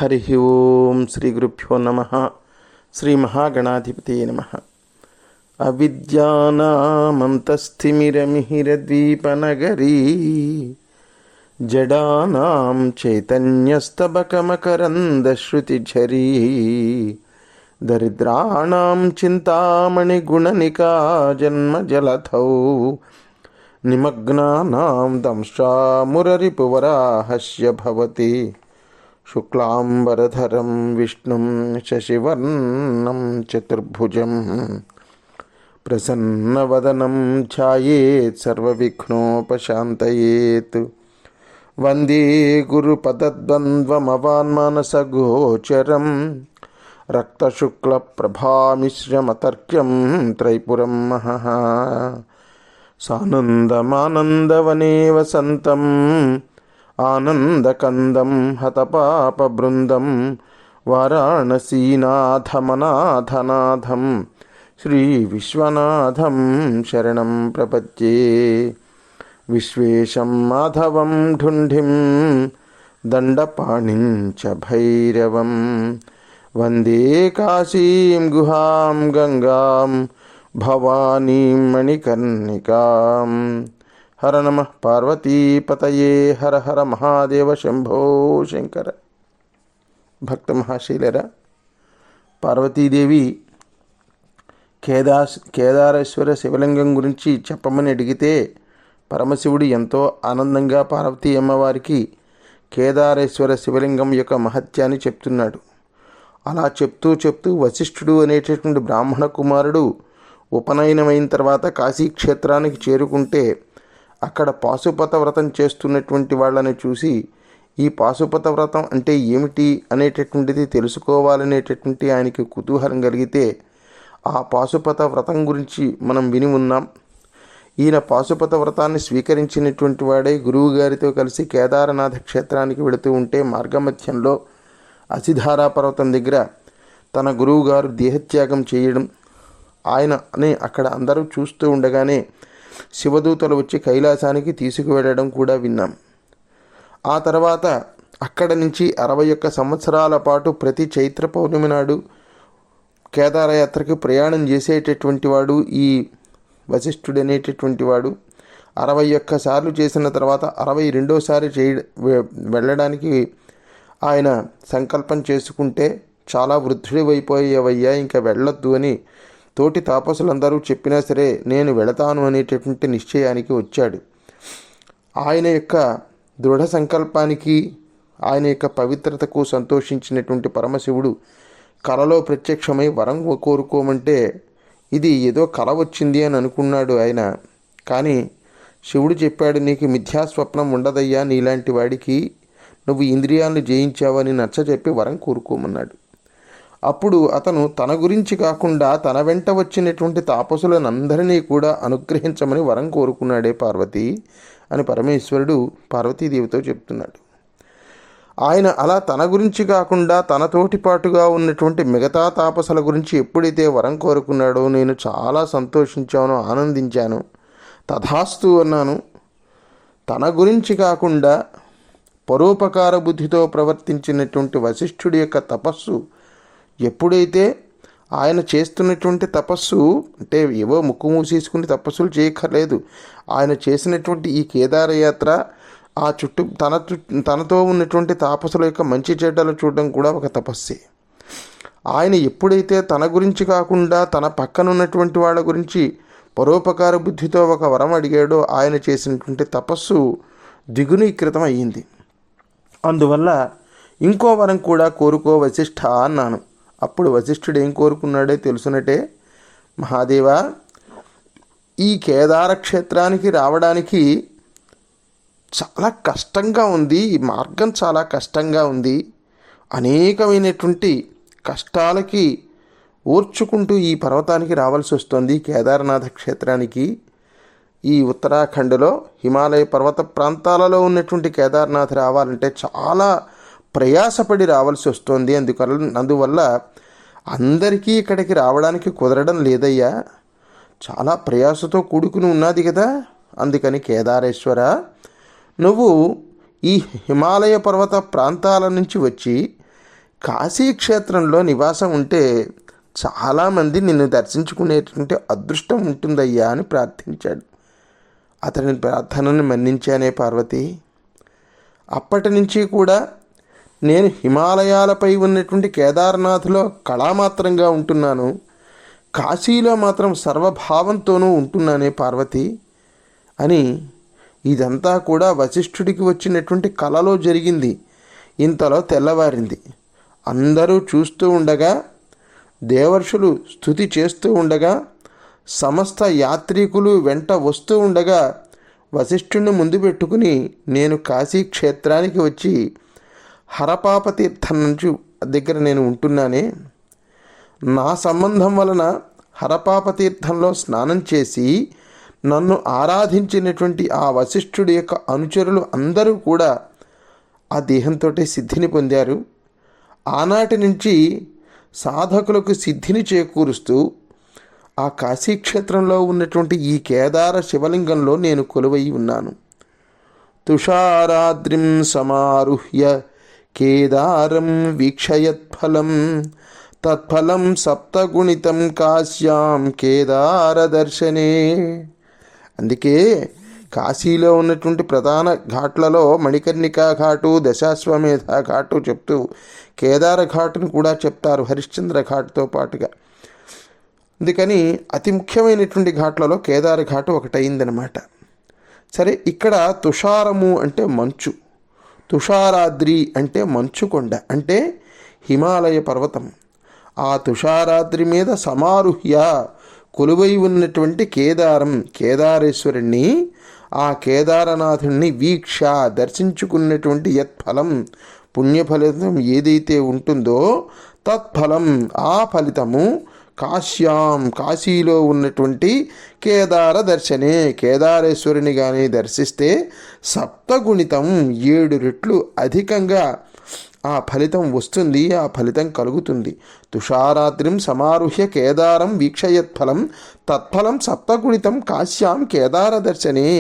హరి ఓం శ్రీ గురుభ్యో నమః. శ్రీ మహాగణాధిపతయే నమః. అవిద్యానామంతస్థిమిరమిహిరద్వీపనగరీ జడానాం చైతన్యస్తబకమకరందశ్రుతిఝరీ దరిద్రాణాం చింతామణిగుణనికా జన్మజలధౌ నిమగ్నానాం దంష్ట్రామురరిపువరాహస్య భవతి శుక్లాంబరధరం విష్ణుం శశివర్ణం చతుర్భుజం ప్రసన్నవదనం ధ్యాయేత్ సర్వవిఘ్నోపశాంతయేత్. వందే గురుపదద్వంద్వమవాన్మానసగోచరం రక్తశుక్లప్రభామిశ్రమతర్క్యం త్రైపురం మహః. సానందమానందవనే వసంతం ఆనందకందం హతపాపబృందం వారాణసీనాథమనాథనాథం శ్రీ విశ్వనాథం శరణం ప్రపద్యే. విశ్వేశం మాధవం ఢుంఢిం దండపాణిం చ భైరవం వందే కాశీం గుహాం గంగాం భవానీం మణికర్ణికాం. హర నమః పార్వతీపతయే. హర హర మహాదేవ శంభో శంకర. భక్త మహాశీలరా, పార్వతీదేవి కేదారేశ్వర శివలింగం గురించి చెప్పమని అడిగితే పరమశివుడు ఎంతో ఆనందంగా పార్వతీ అమ్మవారికి కేదారేశ్వర శివలింగం యొక్క మహత్యాన్ని చెప్తున్నాడు. అలా చెప్తూ చెప్తూ వశిష్ఠుడు అనేటటువంటి బ్రాహ్మణ కుమారుడు ఉపనయనమైన తర్వాత కాశీక్షేత్రానికి చేరుకుంటే అక్కడ పాశుపత వ్రతం చేస్తున్నటువంటి వాళ్ళని చూసి ఈ పాశుపత వ్రతం అంటే ఏమిటి అనేటటువంటిది తెలుసుకోవాలనేటటువంటి ఆయనకి కుతూహలం కలిగితే ఆ పాశుపత వ్రతం గురించి మనం విని ఉన్నాం. ఈయన పాశుపత వ్రతాన్ని స్వీకరించినటువంటి వాడే గురువుగారితో కలిసి కేదారనాథ క్షేత్రానికి వెళుతూ ఉంటే మార్గమధ్యంలో అసిధారా పర్వతం దగ్గర తన గురువుగారు దేహత్యాగం చేయడం ఆయనని అక్కడ అందరూ చూస్తూ ఉండగానే శివదూతలు వచ్చి కైలాసానికి తీసుకువెళ్ళడం కూడా విన్నాం. ఆ తర్వాత అక్కడ నుంచి 61 సంవత్సరాల పాటు ప్రతి చైత్ర పౌర్ణమి నాడు కేదారయాత్రకి ప్రయాణం చేసేటటువంటి వాడు ఈ వశిష్ఠుడు అనేటటువంటి వాడు. 61 సార్లు చేసిన తర్వాత 62సారి వెళ్ళడానికి ఆయన సంకల్పం చేసుకుంటే చాలా వృద్ధుడివైపోయేవయ్యా, ఇంకా వెళ్ళొద్దు అని తోటి తాపసులందరూ చెప్పినా సరే నేను వెళతాను అనేటటువంటి నిశ్చయానికి వచ్చాడు. ఆయన యొక్క దృఢ సంకల్పానికి ఆయన యొక్క పవిత్రతకు సంతోషించినటువంటి పరమశివుడు కలలో ప్రత్యక్షమై వరం కోరుకోమంటే ఇది ఏదో కల వచ్చింది అని అనుకున్నాడు ఆయన. కానీ శివుడు చెప్పాడు, నీకు మిథ్యాస్వప్నం ఉండదయ్యా, నీలాంటి వాడికి నువ్వు ఇంద్రియాలను జయించావని నచ్చజెప్పి వరం కోరుకోమన్నాడు. అప్పుడు అతను తన గురించి కాకుండా తన వెంట వచ్చినటువంటి తాపసులనందరినీ కూడా అనుగ్రహించమని వరం కోరుకున్నాడే పార్వతి అని పరమేశ్వరుడు పార్వతీదేవితో చెప్తున్నాడు. ఆయన అలా తన గురించి కాకుండా తనతోటి పాటుగా ఉన్నటువంటి మిగతా తాపసుల గురించి ఎప్పుడైతే వరం కోరుకున్నాడో నేను చాలా సంతోషించాను, ఆనందించాను, తథాస్తు అన్నాను. తన గురించి కాకుండా పరోపకార బుద్ధితో ప్రవర్తించినటువంటి వశిష్ఠుడి యొక్క తపస్సు ఎప్పుడైతే ఆయన చేస్తున్నటువంటి తపస్సు అంటే ఏవో ముక్కు మూసేసుకుని తపస్సులు చేయక్కర్లేదు, ఆయన చేసినటువంటి ఈ కేదారయాత్ర ఆ తనతో ఉన్నటువంటి తాపసుల యొక్క మంచి చెడ్డలు చూడడం కూడా ఒక తపస్సే. ఆయన ఎప్పుడైతే తన గురించి కాకుండా తన పక్కన ఉన్నటువంటి వాళ్ళ గురించి పరోపకార బుద్ధితో ఒక వరం అడిగాడో ఆయన చేసినటువంటి తపస్సు ద్విగుణీకృతం అయ్యింది. అందువల్ల ఇంకో వరం కూడా కోరుకో వశిష్ఠ అన్నాను. అప్పుడు వశిష్ఠుడు ఏం కోరుకున్నాడే తెలుసునటే, మహాదేవా, ఈ కేదార క్షేత్రానికి రావడానికి చాలా కష్టంగా ఉంది, ఈ మార్గం చాలా కష్టంగా ఉంది, అనేకమైనటువంటి కష్టాలకి ఓర్చుకుంటూ ఈ పర్వతానికి రావాల్సి వస్తుంది. కేదారనాథ క్షేత్రానికి ఈ ఉత్తరాఖండ్లో హిమాలయ పర్వత ప్రాంతాలలో ఉన్నటువంటి కేదార్నాథ్ రావాలంటే చాలా ప్రయాసపడి రావాల్సి వస్తుంది. అందువల్ల అందరికీ ఇక్కడికి రావడానికి కుదరడం లేదయ్యా, చాలా ప్రయాసతో కూడుకుని ఉన్నది కదా. అందుకని కేదారేశ్వర, నువ్వు ఈ హిమాలయ పర్వత ప్రాంతాల నుంచి వచ్చి కాశీక్షేత్రంలో నివాసం ఉంటే చాలామంది నిన్ను దర్శించుకునేటువంటి అదృష్టం ఉంటుందయ్యా అని ప్రార్థించాడు. అతని ప్రార్థనను మన్నించానే పార్వతి. అప్పటి నుంచి కూడా నేను హిమాలయాలపై ఉన్నటువంటి కేదార్నాథ్లో కళామాత్రంగా ఉంటున్నాను, కాశీలో మాత్రం సర్వభావంతోనూ ఉంటున్నానే పార్వతి అని. ఇదంతా కూడా వశిష్ఠుడికి వచ్చినటువంటి కలలో జరిగింది. ఇంతలో తెల్లవారింది. అందరూ చూస్తూ ఉండగా, దేవర్షులు స్తుతి చేస్తూ ఉండగా, సమస్త యాత్రికులు వెంట వస్తూ ఉండగా వశిష్ఠుడిని ముందు పెట్టుకుని నేను కాశీ క్షేత్రానికి వచ్చి హరపాప తీర్థం నుంచి దగ్గర నేను ఉంటున్నానే. నా సంబంధం వలన హరపాప తీర్థంలో స్నానం చేసి నన్ను ఆరాధించినటువంటి ఆ వశిష్ఠుడి యొక్క అనుచరులు అందరూ కూడా ఆ దేహంతో సిద్ధిని పొందారు. ఆనాటి నుంచి సాధకులకు సిద్ధిని చేకూరుస్తూ ఆ కాశీక్షేత్రంలో ఉన్నటువంటి ఈ కేదార శివలింగంలో నేను కొలువై ఉన్నాను. తుషారాద్రిం సమారుహ్య కేదారం వీక్షయత్ఫలం తత్ఫలం సప్తగుణితం కాశ్యాం కేదార దర్శనే. అందుకే కాశీలో ఉన్నటువంటి ప్రధాన ఘాట్లలో మణికర్ణికా ఘాటు, దశాశ్వమేధ ఘాటు చెప్తూ కేదార ఘాటును కూడా చెప్తారు హరిశ్చంద్ర ఘాటుతో పాటుగా. అందుకని అతి ముఖ్యమైనటువంటి ఘాట్లలో కేదార ఘాటు ఒకటైందనమాట. సరే, ఇక్కడ తుషారము అంటే మంచు, తుషారాద్రి అంటే మంచుకొండ, అంటే హిమాలయ పర్వతం. ఆ తుషారాద్రి మీద సమారుహ్య కొలువై ఉన్నటువంటి కేదారం, కేదారేశ్వరుణ్ణి, ఆ కేదారనాథుణ్ణి వీక్ష దర్శించుకున్నటువంటి యత్ఫలం పుణ్యఫలితం ఏదైతే ఉంటుందో తత్ఫలం ఆ ఫలితము కాశ్యాం కాశీలో ఉన్నటువంటి కేదార దర్శనే, కేదారేశ్వరుని కానీ దర్శిస్తే సప్తగుణితం 7 రెట్లు అధికంగా ఆ ఫలితం వస్తుంది, ఆ ఫలితం కలుగుతుంది. తుషారాద్రిం సమారుహ్య కేదారం వీక్షయత్ఫలం తత్ఫలం సప్తగుణితం కాశ్యాం కేదార దర్శనే.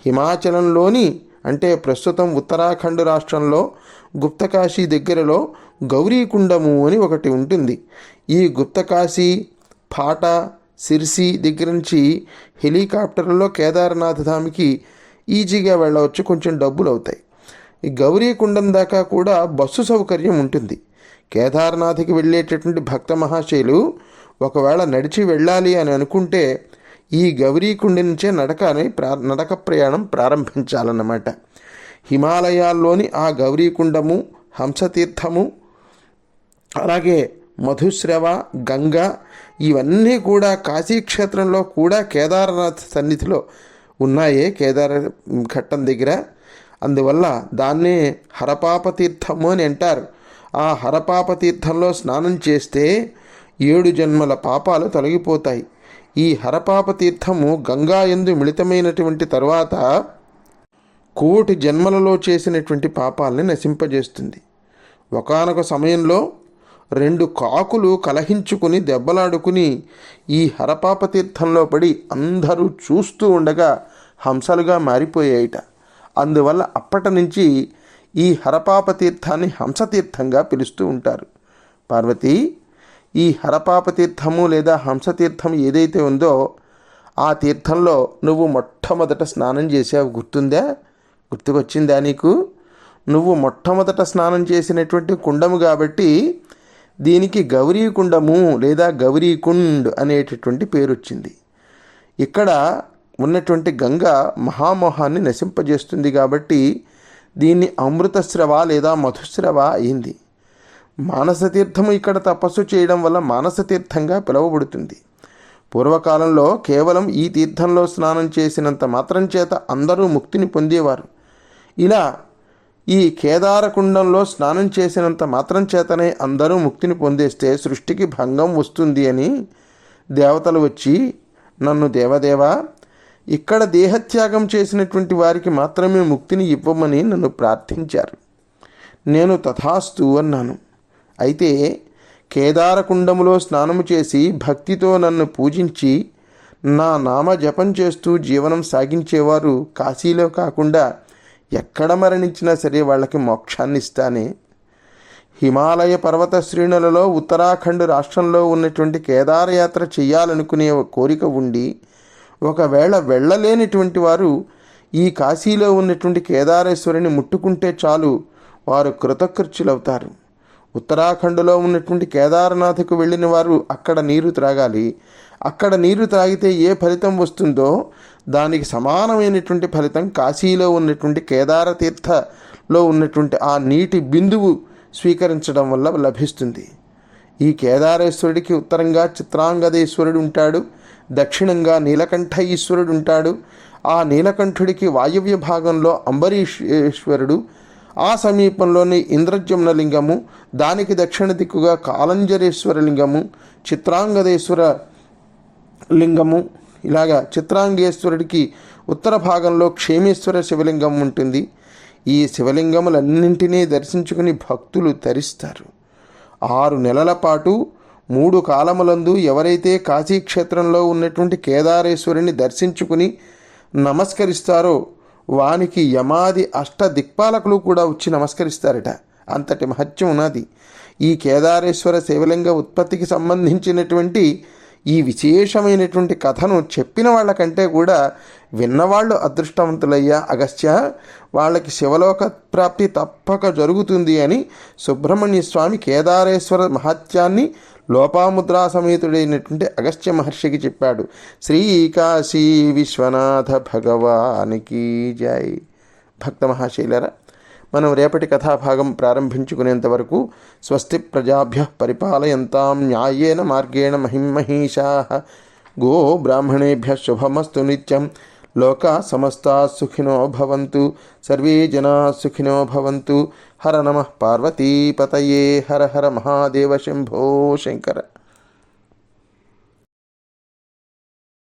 హిమాచలంలోని అంటే ప్రస్తుతం ఉత్తరాఖండ్ రాష్ట్రంలో గుప్తకాశీ దగ్గరలో గౌరీకుండము అని ఒకటి ఉంటుంది. ఈ గుప్తకాశీ, ఫాటా, సిర్సి దగ్గర నుంచి హెలికాప్టర్లో కేదార్నాథ్ ధామికి ఈజీగా వెళ్ళవచ్చు, కొంచెం డబ్బులు అవుతాయి. ఈ గౌరీకుండం దాకా కూడా బస్సు సౌకర్యం ఉంటుంది. కేదార్నాథ్కి వెళ్ళేటటువంటి భక్త మహాశయులు ఒకవేళ నడిచి వెళ్ళాలి అని అనుకుంటే ఈ గౌరీకుండ నుంచే నడక ప్రయాణం ప్రారంభించాలన్నమాట. హిమాలయాల్లోని ఆ గౌరీకుండము, హంసతీర్థము, అలాగే మధుశ్రవ, గంగ ఇవన్నీ కూడా కాశీక్షేత్రంలో కూడా కేదారనాథ్ సన్నిధిలో ఉన్నాయే, కేదార ఘట్టం దగ్గర. అందువల్ల దాన్నే హరపాప తీర్థము అని అంటారు. ఆ హరపాప తీర్థంలో స్నానం చేస్తే 7 జన్మల పాపాలు తొలగిపోతాయి. ఈ హరపాప తీర్థము గంగా యందు మిళితమైనటువంటి తరువాత 1,000,000 జన్మలలో చేసినటువంటి పాపాలని నశింపజేస్తుంది. ఒకానొక సమయంలో 2 కాకులు కలహించుకుని దెబ్బలాడుకుని ఈ హరపాప తీర్థంలో పడి అందరూ చూస్తూ ఉండగా హంసలుగా మారిపోయాయిట. అందువల్ల అప్పటి నుంచి ఈ హరపాప తీర్థాన్ని హంసతీర్థంగా పిలుస్తూ ఉంటారు. పార్వతి, ఈ హరపాప తీర్థము లేదా హంసతీర్థం ఏదైతే ఉందో ఆ తీర్థంలో నువ్వు మొట్టమొదట స్నానం చేసావు, గుర్తుందా? గుర్తుకొచ్చిందా నీకు? నువ్వు మొట్టమొదట స్నానం చేసినటువంటి కుండము కాబట్టి దీనికి గౌరీకుండము లేదా గౌరీకుండ్ అనేటటువంటి పేరు వచ్చింది. ఇక్కడ ఉన్నటువంటి గంగ మహామోహాన్ని నశింపజేస్తుంది కాబట్టి దీన్ని అమృతస్రవ లేదా మధుస్రవ అయింది. మానసతీర్థము ఇక్కడ తపస్సు చేయడం వల్ల మానసతీర్థంగా పిలువబడుతుంది. పూర్వకాలంలో కేవలం ఈ తీర్థంలో స్నానం చేసినంత మాత్రం చేత అందరూ ముక్తిని పొందేవారు. ఇలా ఈ కేదారకుండంలో స్నానం చేసినంత మాత్రం చేతనే అందరూ ముక్తిని పొందేస్తే సృష్టికి భంగం వస్తుంది అని దేవతలు వచ్చి నన్ను దేవదేవా, ఇక్కడ దేహత్యాగం చేసినటువంటి వారికి మాత్రమే ముక్తిని ఇవ్వమని నన్ను ప్రార్థించారు. నేను తథాస్తు అన్నాను. అయితే కేదారకుండములో స్నానము చేసి భక్తితో నన్ను పూజించి నా నామ జపం చేస్తూ జీవనం సాగించేవారు కాశీలో కాకుండా ఎక్కడ మరణించినా సరే వాళ్ళకి మోక్షాన్ని ఇస్తానే. హిమాలయ పర్వత శ్రేణులలో ఉత్తరాఖండ్ రాష్ట్రంలో ఉన్నటువంటి కేదారయాత్ర చేయాలనుకునే కోరిక ఉండి ఒకవేళ వెళ్ళలేనటువంటి వారు ఈ కాశీలో ఉన్నటువంటి కేదారేశ్వరుని ముట్టుకుంటే చాలు వారు కృతకృత్యులవుతారు. ఉత్తరాఖండ్లో ఉన్నటువంటి కేదార్నాథ్కు వెళ్ళిన వారు అక్కడ నీరు త్రాగాలి. అక్కడ నీరు త్రాగితే ఏ ఫలితం వస్తుందో దానికి సమానమైనటువంటి ఫలితం కాశీలో ఉన్నటువంటి కేదార తీర్థలో ఉన్నటువంటి ఆ నీటి బిందువు స్వీకరించడం వల్ల లభిస్తుంది. ఈ కేదారేశ్వరుడికి ఉత్తరంగా చిత్రాంగదేశ్వరుడు ఉంటాడు, దక్షిణంగా నీలకంఠ ఈశ్వరుడు ఉంటాడు. ఆ నీలకంఠుడికి వాయవ్య భాగంలో అంబరీశ్వరుడు, ఆ సమీపంలోని ఇంద్రజమున లింగము, దానికి దక్షిణ దిక్కుగా కాలంజరేశ్వర లింగము, చిత్రాంగదేశ్వర లింగము, ఇలాగా చిత్రాంగేశ్వరుడికి ఉత్తర భాగంలో క్షేమేశ్వర శివలింగం ఉంటుంది. ఈ శివలింగములన్నింటినీ దర్శించుకుని భక్తులు తరిస్తారు. 6 నెలల పాటు 3 కాలములందు ఎవరైతే కాశీక్షేత్రంలో ఉన్నటువంటి కేదారేశ్వరుని దర్శించుకుని నమస్కరిస్తారో వానికి యమాది దిక్పాలకులు కూడా వచ్చి నమస్కరిస్తారట. అంతటి మహత్యం ఉన్నది. ఈ కేదారేశ్వర శివలింగ ఉత్పత్తికి సంబంధించినటువంటి ఈ విశేషమైనటువంటి కథను చెప్పిన వాళ్ళకంటే కూడా విన్నవాళ్ళు అదృష్టవంతులయ్యా అగస్త్య, వాళ్ళకి శివలోక ప్రాప్తి తప్పక జరుగుతుంది అని సుబ్రహ్మణ్య స్వామి కేదారేశ్వర మహత్యాన్ని లోపాముద్రా సమేతుడైనటువంటి అగస్త్య మహర్షికి చెప్పాడు. శ్రీ కాశీ విశ్వనాథ భగవానికి జై. భక్త మహాశైలరా, మనం రేపటి కథాభాగం ప్రారంభించుకునేంత వరకు స్వస్తి ప్రజాభ్య పరిపాలయంతాం న్యాయేన మార్గేణ మహిమహీషాః గో బ్రాహ్మణేభ్య శుభమస్తు నిత్యం. లోకా సమస్తా సుఖినో భవంతు, సర్వే జనా సుఖినో భవంతు. హర నమః పార్వతీపతయే. హర హర మహాదేవ శంభో శంకర.